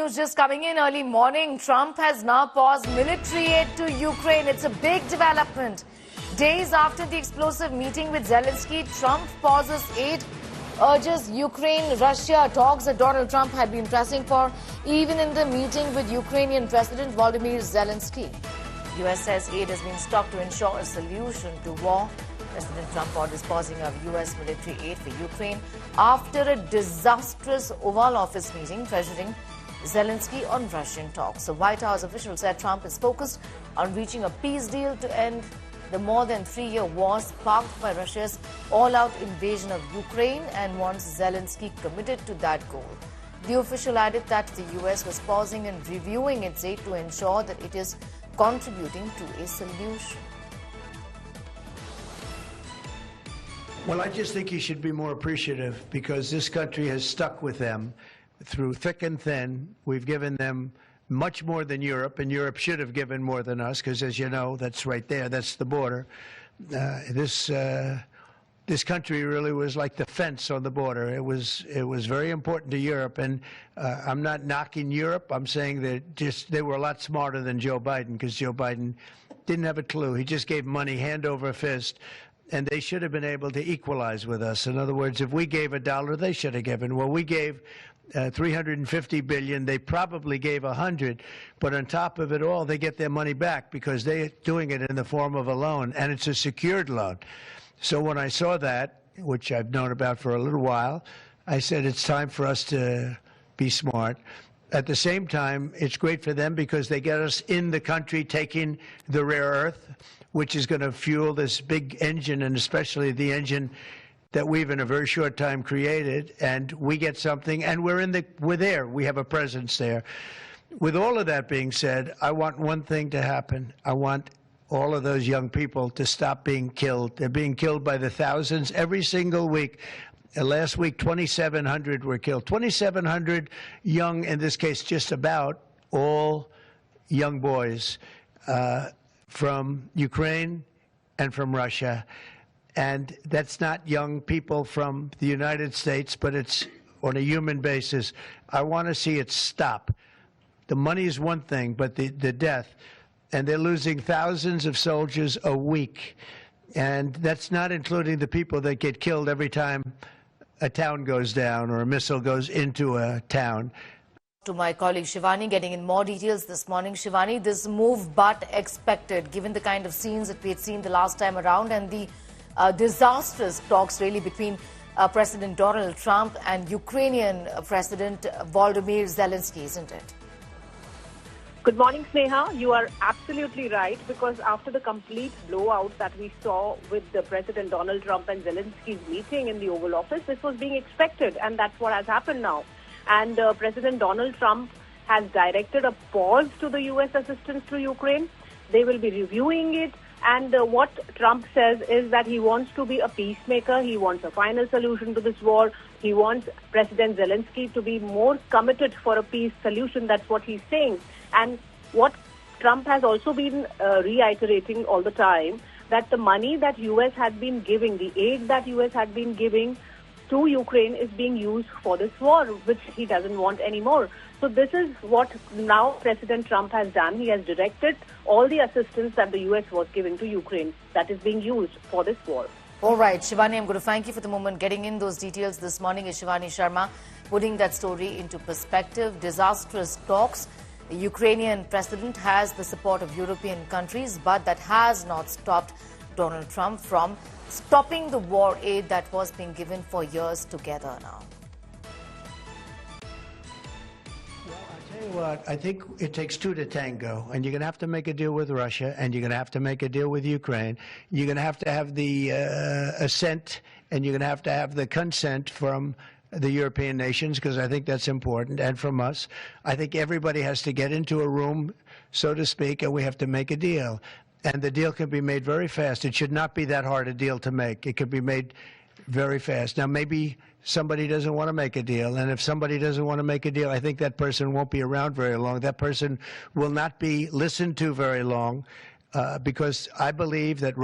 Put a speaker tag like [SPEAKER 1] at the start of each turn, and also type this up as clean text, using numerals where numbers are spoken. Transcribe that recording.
[SPEAKER 1] news just coming in early morning. Trump has now paused military aid to Ukraine. It's a big development. Days after the explosive meeting with Zelensky, Trump pauses aid, urges Ukraine-Russia talks that Donald Trump had been pressing for, even in the meeting with Ukrainian President Volodymyr Zelensky. U.S. says aid has been stopped to ensure a solution to war. President Trump orders pausing of U.S. military aid for Ukraine after a disastrous Oval Office meeting pressuring Zelensky on Russian talks. The White House official said Trump is focused on reaching a peace deal to end the more than 3-year war sparked by Russia's all-out invasion of Ukraine and wants Zelensky committed to that goal. The official added that the U.S. was pausing and reviewing its aid to ensure that it is contributing to a solution.
[SPEAKER 2] Well, I just think he should be more appreciative because this country has stuck with them through thick and thin. We've given them much more than Europe, and Europe should have given more than us because, as you know, that's right there. That's the border. This country really was like the fence on the border. It was very important to Europe, and I'm not knocking Europe. I'm saying that they were a lot smarter than Joe Biden because Joe Biden didn't have a clue. He just gave money hand over fist. And they should have been able to equalize with us. In other words, if we gave $1, they should have given. Well, we gave $350 billion. They probably gave $100, but on top of it all, they get their money back because they're doing it in the form of a loan, and it's a secured loan. So when I saw that, which I've known about for a little while, I said it's time for us to be smart. At the same time, it's great for them because they get us in the country taking the rare earth, which is going to fuel this big engine, and especially the engine that we've in a very short time created. And we get something, and we're there. We have a presence there. With all of that being said, I want one thing to happen. I want all of those young people to stop being killed. They're being killed by the thousands every single week. Last week, 2,700 were killed. 2,700 young, in this case, just about all young boys from Ukraine and from Russia. And that's not young people from the United States, but it's on a human basis. I want to see it stop. The money is one thing, but the death. And they're losing thousands of soldiers a week. And that's not including the people that get killed every time a town goes down or a missile goes into a town.
[SPEAKER 1] To my colleague Shivani, getting in more details this morning. Shivani, this move but expected, given the kind of scenes that we had seen the last time around and the disastrous talks really between President Donald Trump and Ukrainian President Volodymyr Zelensky, isn't it?
[SPEAKER 3] Good morning, Sneha. You are absolutely right, because after the complete blowout that we saw with the President Donald Trump and Zelensky's meeting in the Oval Office, this was being expected, and that's what has happened now. And President Donald Trump has directed a pause to the U.S. assistance to Ukraine. They will be reviewing it. And what Trump says is that he wants to be a peacemaker. He wants a final solution to this war. He wants President Zelensky to be more committed for a peace solution. That's what he's saying. And what Trump has also been reiterating all the time, that the money that U.S. had been giving, the aid that U.S. had been giving to Ukraine is being used for this war, which he doesn't want anymore. So this is what now President Trump has done. He has directed all the assistance that the U.S. was giving to Ukraine that is being used for this war.
[SPEAKER 1] All right, Shivani, I'm going to thank you for the moment. Getting in those details this morning is Shivani Sharma, putting that story into perspective. Disastrous talks. The Ukrainian president has the support of European countries, but that has not stopped Donald Trump from stopping the war aid that was being given for years together now.
[SPEAKER 2] Well, I'll tell you what, I think it takes two to tango, and you're going to have to make a deal with Russia, and you're going to have to make a deal with Ukraine. You're going to have the assent, and you're going to have the consent from the European nations, because I think that's important, and from us. I think everybody has to get into a room, so to speak, and we have to make a deal. And the deal can be made very fast. It should not be that hard a deal to make. It could be made very fast. Now, maybe somebody doesn't want to make a deal, and if somebody doesn't want to make a deal, I think that person won't be around very long. That person will not be listened to very long, because I believe that